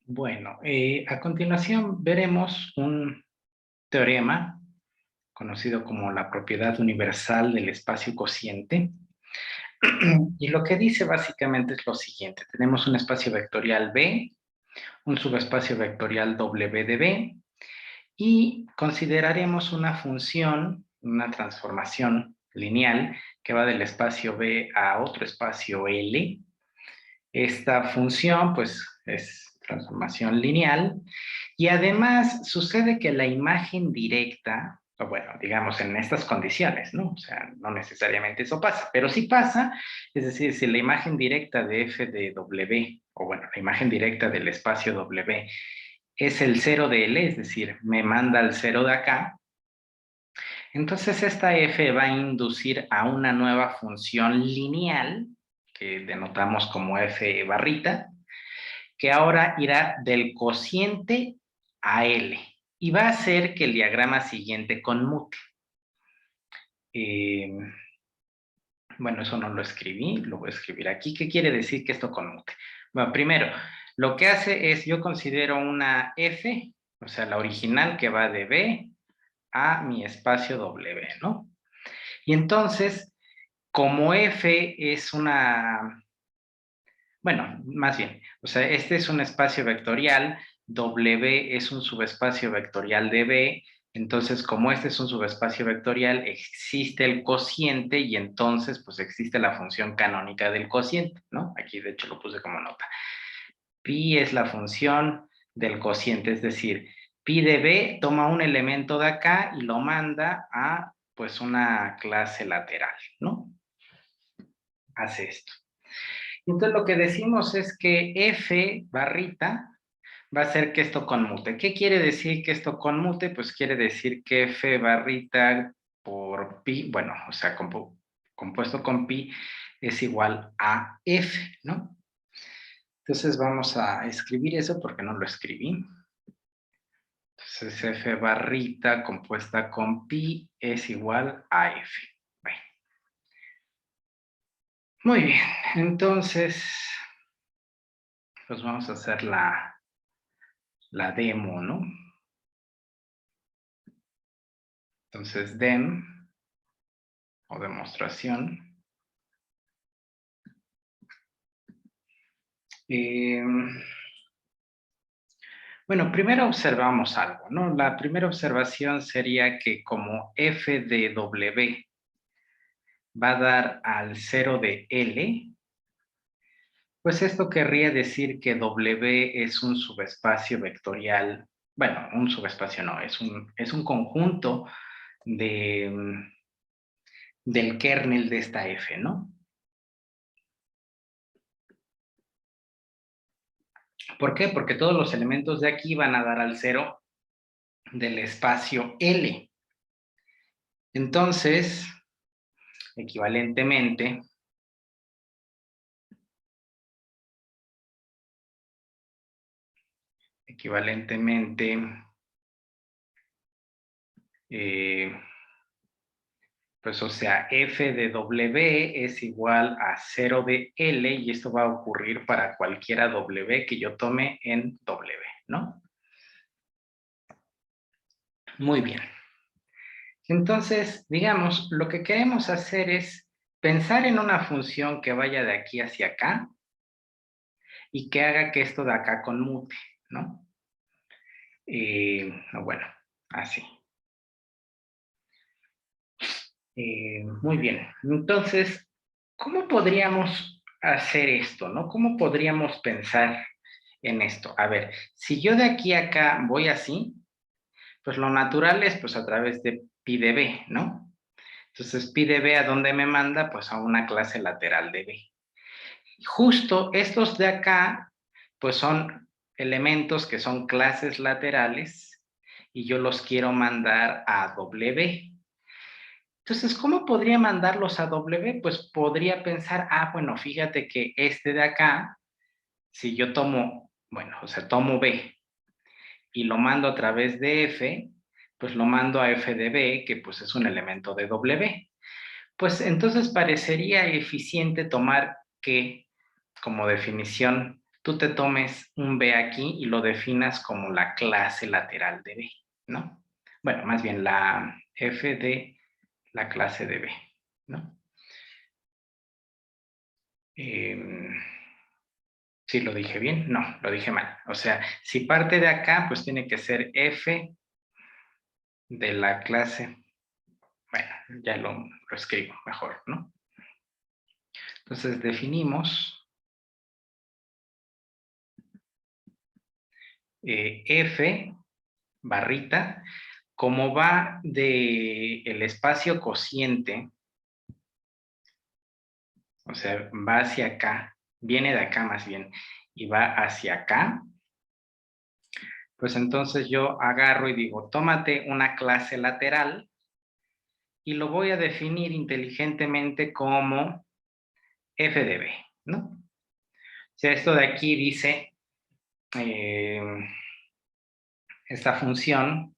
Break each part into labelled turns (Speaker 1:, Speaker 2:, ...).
Speaker 1: Bueno, a continuación veremos un teorema conocido como la propiedad universal del espacio cociente. Y lo que dice básicamente es lo siguiente. Tenemos un espacio vectorial B, un subespacio vectorial W de B, y consideraremos una función, una transformación lineal que va del espacio B a otro espacio L. Esta función, pues, es transformación lineal. Y además sucede que la imagen directa, o bueno, digamos en estas condiciones, ¿no? O sea, no necesariamente eso pasa, pero sí pasa, es decir, si la imagen directa de f de w, o bueno, la imagen directa del espacio w es el cero de L, es decir, me manda al cero de acá, entonces esta f va a inducir a una nueva función lineal, que denotamos como f barrita, que ahora irá del cociente a L y va a hacer que el diagrama siguiente conmute. Bueno, eso no lo escribí, lo voy a escribir aquí. ¿Qué quiere decir que esto conmute? Bueno, primero, lo que hace es, yo considero una F, o sea, la original que va de B a mi espacio W, ¿no? Y entonces, como F es una, bueno, más bien, o sea, este es un espacio vectorial, W es un subespacio vectorial de B, entonces como este es un subespacio vectorial, existe el cociente y entonces pues existe la función canónica del cociente, ¿no? Aquí de hecho lo puse como nota. Pi es la función del cociente, es decir, pi de B toma un elemento de acá y lo manda a pues una clase lateral, ¿no? Hace esto. Entonces lo que decimos es que f barrita va a hacer que esto conmute. ¿Qué quiere decir que esto conmute? Pues quiere decir que f barrita por pi, bueno, o sea, compuesto con pi es igual a f, ¿no? Entonces vamos a escribir eso porque no lo escribí. Entonces f barrita compuesta con pi es igual a f. Bueno, muy bien, entonces pues vamos a hacer la demo, ¿no? Entonces, dem o demostración. Bueno, primero observamos algo, ¿no? La primera observación sería que como f de w va a dar al cero de L, pues esto querría decir que W es un subespacio vectorial, bueno, un subespacio no, es un conjunto de, del kernel de esta F, ¿no? ¿Por qué? Porque todos los elementos de aquí van a dar al cero del espacio L. Entonces, equivalentemente, eh, pues o sea, f de w es igual a 0 de L y esto va a ocurrir para cualquiera w que yo tome en w, ¿no? Muy bien. Entonces, digamos, lo que queremos hacer es pensar en una función que vaya de aquí hacia acá y que haga que esto de acá conmute, ¿no? Bueno, así. Muy bien. Entonces, ¿cómo podríamos hacer esto, no? ¿Cómo podríamos pensar en esto? A ver, si yo de aquí a acá voy así, pues lo natural es pues a través de pi de b, ¿no? Entonces, pi de b, ¿a dónde me manda? Pues a una clase lateral de b. Justo estos de acá, pues son elementos que son clases laterales y yo los quiero mandar a W. Entonces, ¿cómo podría mandarlos a W? Pues podría pensar, bueno, fíjate que este de acá, si yo tomo, bueno, o sea, tomo B y lo mando a través de F, pues lo mando a F de B, que pues es un elemento de W. Pues entonces parecería eficiente tomar que como definición tú te tomes un B aquí y lo definas como la clase lateral de B, ¿no? Bueno, más bien la F de la clase de B, ¿no? ¿Sí lo dije bien? No, lo dije mal. O sea, si parte de acá, pues tiene que ser F de la clase. Bueno, ya lo escribo mejor, ¿no? Entonces definimos F barrita, como va del espacio cociente, o sea, va hacia acá, viene de acá más bien, y va hacia acá, pues entonces yo agarro y digo, tómate una clase lateral y lo voy a definir inteligentemente como f de b, ¿no? O sea, esto de aquí dice, esta función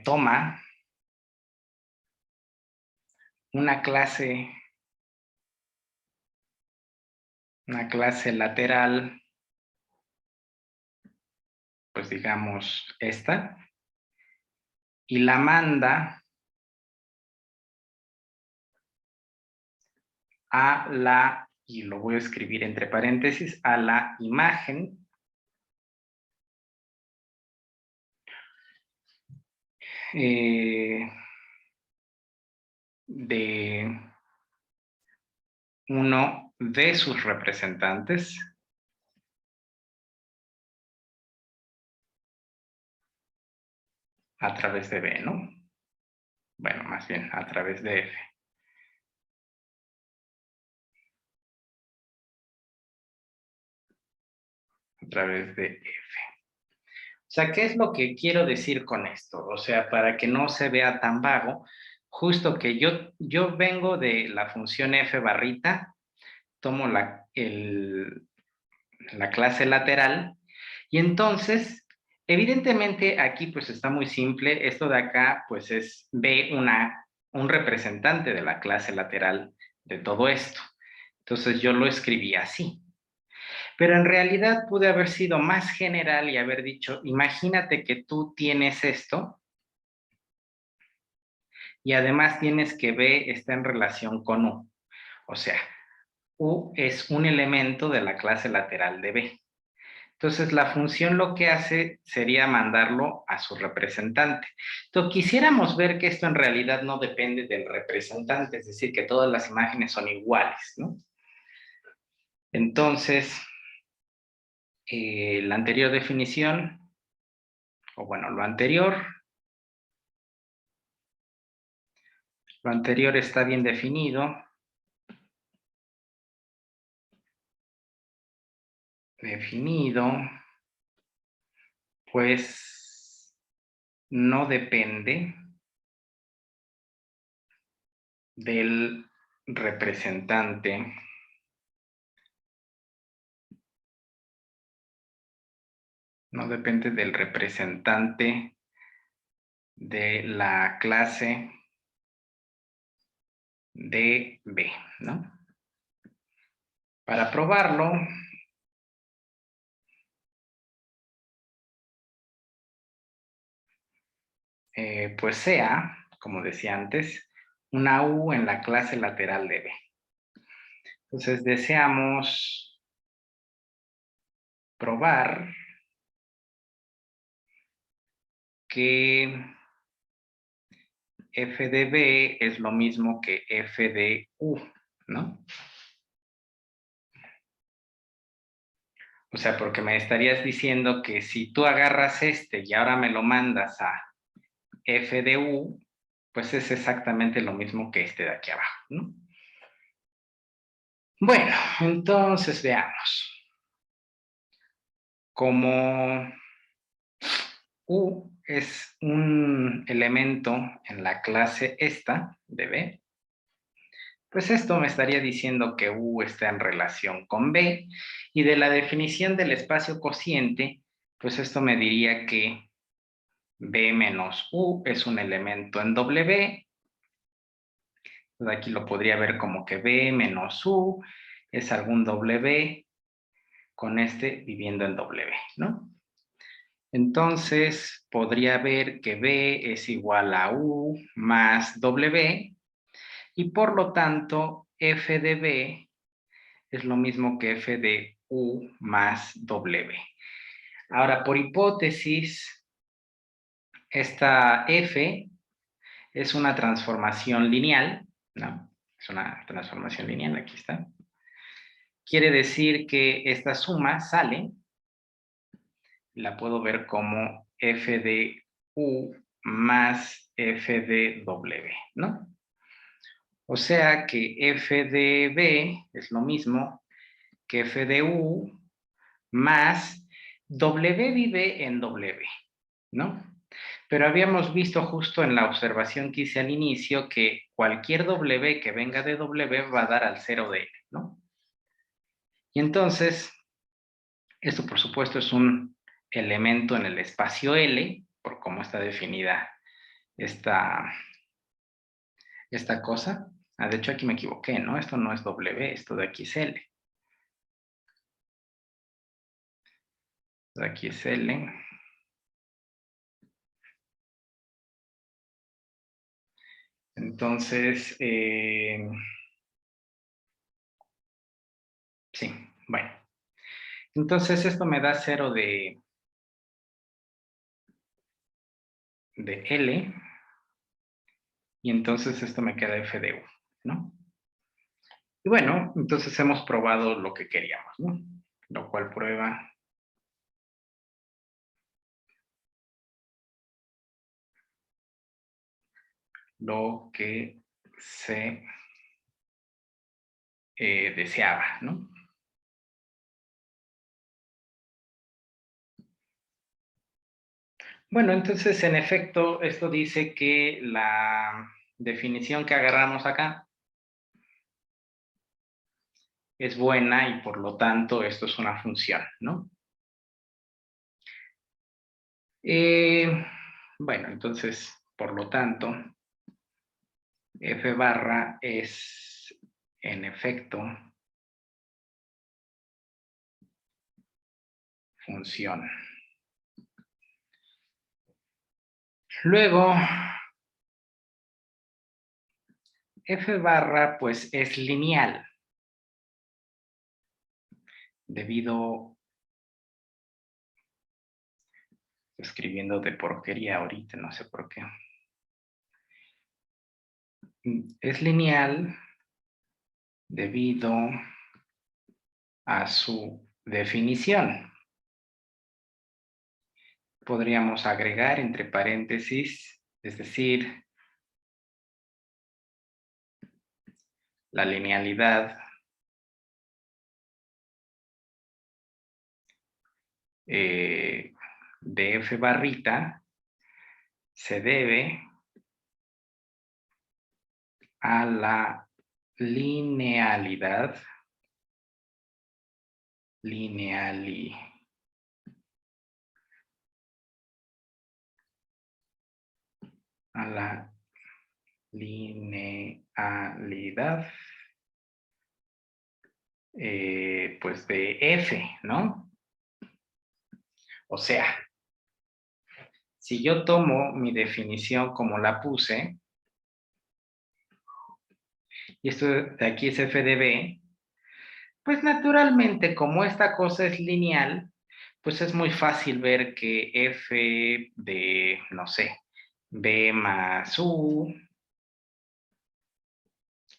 Speaker 1: toma una clase lateral, pues digamos esta, y la manda a la, y lo voy a escribir entre paréntesis, a la imagen de uno de sus representantes a través de B, ¿no? Bueno, más bien a través de F. A través de F. O sea, ¿qué es lo que quiero decir con esto? O sea, para que no se vea tan vago, justo que yo vengo de la función F barrita, tomo la clase lateral, y entonces, evidentemente aquí pues está muy simple, esto de acá pues es B un representante de la clase lateral de todo esto. Entonces yo lo escribí así. Pero en realidad pude haber sido más general y haber dicho, imagínate que tú tienes esto y además tienes que B está en relación con U. O sea, U es un elemento de la clase lateral de B. Entonces, la función lo que hace sería mandarlo a su representante. Entonces, quisiéramos ver que esto en realidad no depende del representante, es decir, que todas las imágenes son iguales, ¿no? Entonces, la anterior definición, o bueno, lo anterior está bien definido. Pues no depende del representante de la clase de B, ¿no? Para probarlo, pues sea, como decía antes, una U en la clase lateral de B. Entonces deseamos probar que f de B es lo mismo que f de U, ¿no? O sea, porque me estarías diciendo que si tú agarras este y ahora me lo mandas a f de U, pues es exactamente lo mismo que este de aquí abajo, ¿no? Bueno, entonces veamos. Como U es un elemento en la clase esta de B, pues esto me estaría diciendo que U está en relación con B, y de la definición del espacio cociente, pues esto me diría que B menos U es un elemento en W. Entonces aquí lo podría ver como que B menos U es algún W con este viviendo en W, ¿no? Entonces, podría ver que B es igual a U más W y por lo tanto F de B es lo mismo que F de U más W. Ahora, por hipótesis, esta F es una transformación lineal, ¿no? Es una transformación lineal, aquí está. Quiere decir que esta suma sale, la puedo ver como F de U más F de W, ¿no? O sea que F de B es lo mismo que F de U más W vive en W, ¿no? Pero habíamos visto justo en la observación que hice al inicio que cualquier W que venga de W va a dar al 0 de L, ¿no? Y entonces, esto por supuesto es un elemento en el espacio L, por cómo está definida esta cosa. Ah, de hecho aquí me equivoqué, ¿no? Esto no es W, esto de aquí es L. De aquí es L. Entonces, sí, bueno. Entonces esto me da 0 de L. Y entonces esto me queda F de U, ¿no? Y bueno, entonces hemos probado lo que queríamos, ¿no? Lo cual prueba lo que se deseaba, ¿no? Bueno, entonces en efecto esto dice que la definición que agarramos acá es buena y por lo tanto esto es una función, ¿no? Bueno, entonces, por lo tanto, F barra es en efecto función. Luego, F barra pues es lineal debido, escribiendo de porquería ahorita, no sé por qué. Es lineal debido a su definición. Podríamos agregar entre paréntesis, es decir, la linealidad de F barrita se debe a la linealidad, a la linealidad pues de F, ¿no? O sea, si yo tomo mi definición como la puse, y esto de aquí es F de B, pues naturalmente como esta cosa es lineal, pues es muy fácil ver que F de, no sé, B más U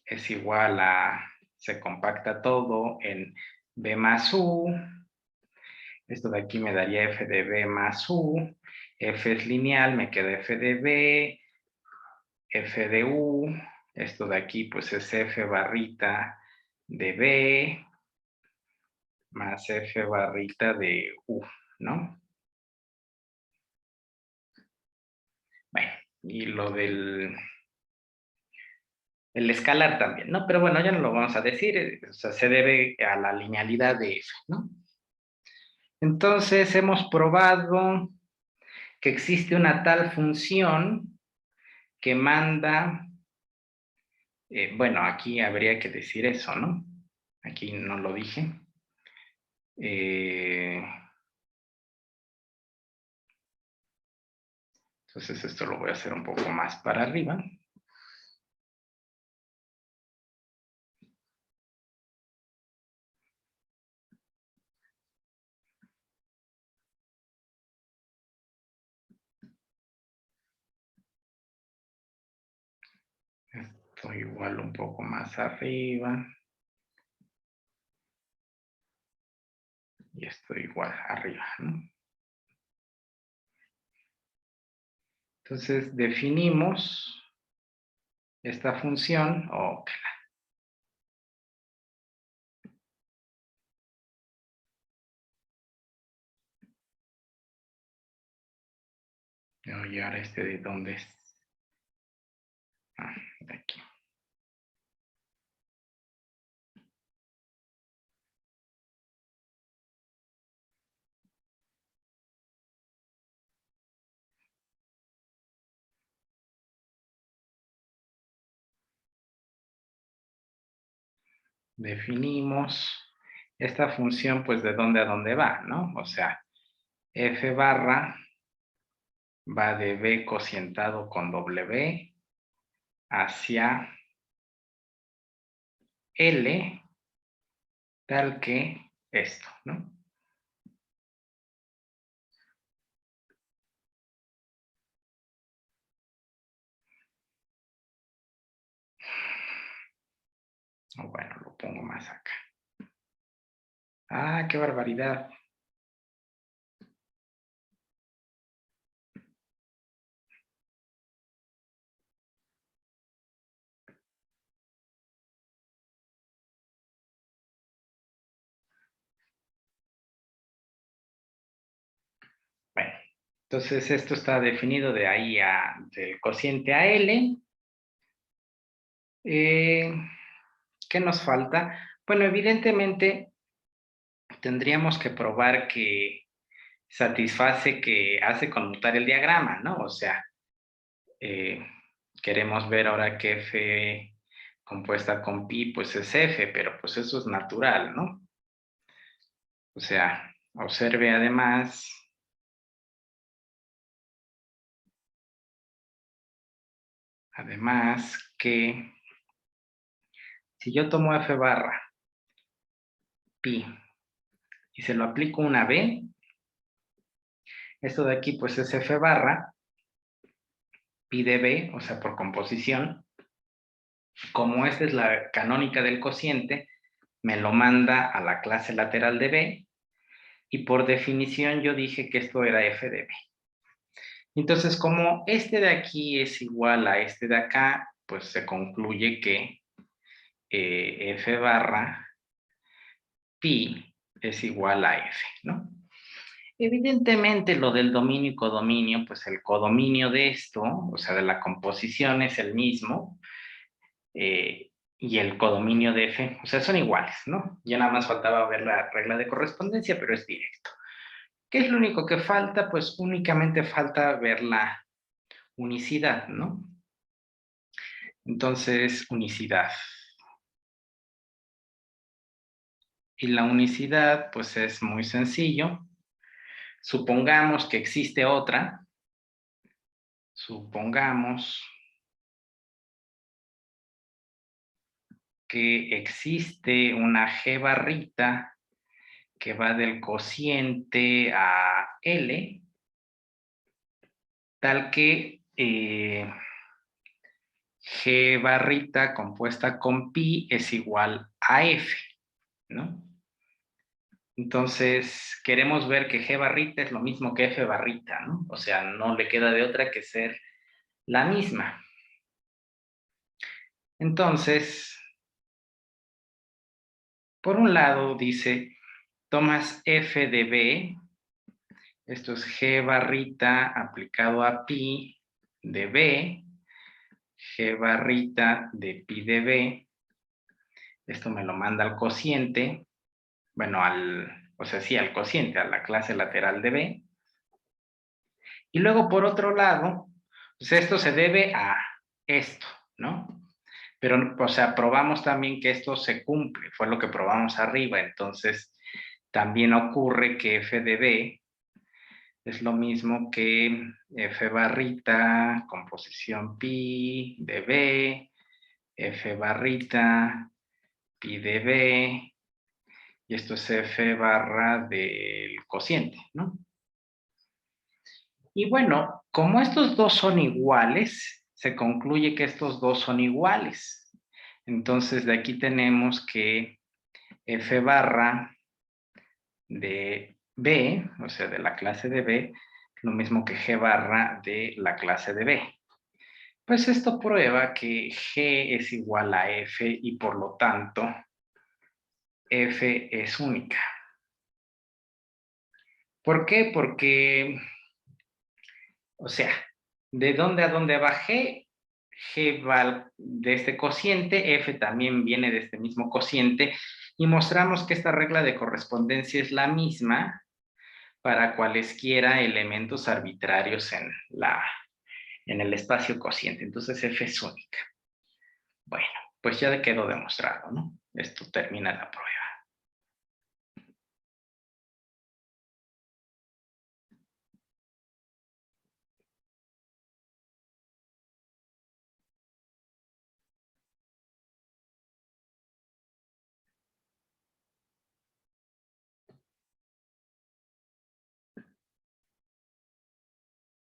Speaker 1: es igual a, se compacta todo en B más U, esto de aquí me daría F de B más U, F es lineal, me queda F de B, F de U, esto de aquí pues es F barrita de B más F barrita de U, ¿no? Bueno, y lo del el escalar también, ¿no? Pero bueno, ya no lo vamos a decir, o sea, se debe a la linealidad de F, ¿no? Entonces hemos probado que existe una tal función que manda Bueno, aquí habría que decir eso, ¿no? Aquí no lo dije. Entonces esto lo voy a hacer un poco más para arriba. Esto igual un poco más arriba. Y esto igual arriba, ¿no? Entonces definimos esta función, y ahora este de dónde es. De aquí. Definimos esta función, pues, de dónde a dónde va, ¿no? O sea, f barra va de b cocientado con w hacia L, tal que esto, ¿no? Bueno, lo pongo más acá. ¡Ah, qué barbaridad! Bueno, entonces esto está definido de ahí del cociente a L. ¿Qué nos falta? Bueno, evidentemente tendríamos que probar que satisface, que hace conmutar el diagrama, ¿no? O sea, eh, queremos ver ahora que F compuesta con pi, pues es F, pero pues eso es natural, ¿no? O sea, observe además que si yo tomo F barra pi y se lo aplico una B, esto de aquí pues es F barra pi de B, o sea, por composición. Como esta es la canónica del cociente, me lo manda a la clase lateral de B y por definición yo dije que esto era F de B. Entonces, como este de aquí es igual a este de acá, pues se concluye que F barra pi es igual a F, ¿no? Evidentemente lo del dominio y codominio, pues el codominio de esto, o sea, de la composición es el mismo, y el codominio de F, o sea, son iguales, ¿no? Ya nada más faltaba ver la regla de correspondencia, pero es directo. ¿Qué es lo único que falta? Pues únicamente falta ver la unicidad, ¿no? Entonces, unicidad. Y la unicidad, pues es muy sencillo. Supongamos que existe otra. Supongamos que existe una G barrita que va del cociente a L, tal que G barrita compuesta con pi es igual a F, ¿no? Entonces, queremos ver que G barrita es lo mismo que F barrita, ¿no? O sea, no le queda de otra que ser la misma. Entonces, por un lado dice, tomas F de B, esto es G barrita aplicado a pi de B, G barrita de pi de B, esto me lo manda al cociente, bueno, o sea, sí, al cociente, a la clase lateral de B. Y luego, por otro lado, pues esto se debe a esto, ¿no? Pero, o sea, probamos también que esto se cumple, fue lo que probamos arriba, entonces también ocurre que f de b es lo mismo que f barrita, composición pi de b, f barrita, pi de b, y esto es f barra del cociente, ¿no? Y bueno, como estos dos son iguales, se concluye que estos dos son iguales. Entonces, de aquí tenemos que f barra de b, o sea, de la clase de b, lo mismo que g barra de la clase de b. Pues esto prueba que g es igual a f y por lo tanto f es única. ¿Por qué? Porque, o sea, ¿de dónde a dónde va g? G va de este cociente, f también viene de este mismo cociente, y mostramos que esta regla de correspondencia es la misma para cualesquiera elementos arbitrarios en el espacio cociente. Entonces f es única. Bueno, pues ya quedó demostrado, ¿no? Esto termina la prueba.